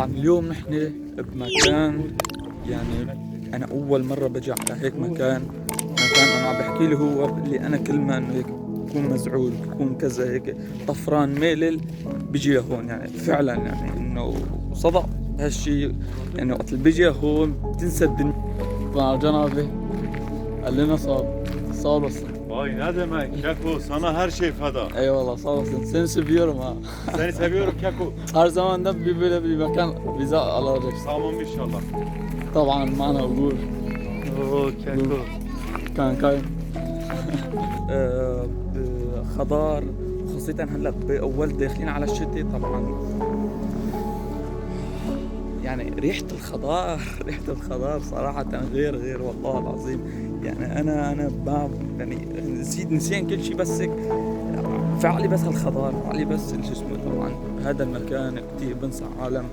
طبعا اليوم نحن بمكان، يعني انا اول مرة بجي على هيك مكان انا عم بحكي له هو اللي انا كل ما انه هيك بكون مزعول، بكون كذا هيك طفران ميلل بيجي لهون. يعني فعلا يعني انه صدق هالشي، يعني وقت اللي بيجي هون بتنسى الدنيا. مع جنابي قال لنا صار بس. Vay ne demek Keko, sana her şey feda. Eyvallah, sağ olasın. Seni seviyorum ha. Seni seviyorum Keko. Her zaman da bir böyle bir mekan bize alacaksın. Tamam inşallah. طبعا معنا أبوه Oo Keko. كان خضار، خاصة هلا بأول داخلين على الشتاء طبعا. يعني ريحة الخضار ريحة الخضار صراحة غير والله العظيم. يعني أنا يعني نسيان كل شيء، بس هيك فعلي بس هالخضار، فعلي بس شو اسمه. طبعا هذا المكان كتير بنصح عالم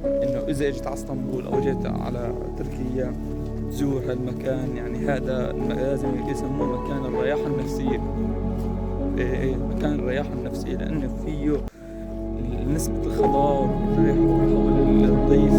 انه اذا اجيت على اسطنبول او جيت على تركيا تزور هالمكان. يعني هذا لازم يسموه مكان الرياحة النفسية. إيه مكان الرياحة النفسية، لأنه فيه نسبة الخضار والريح والهواء اللطيف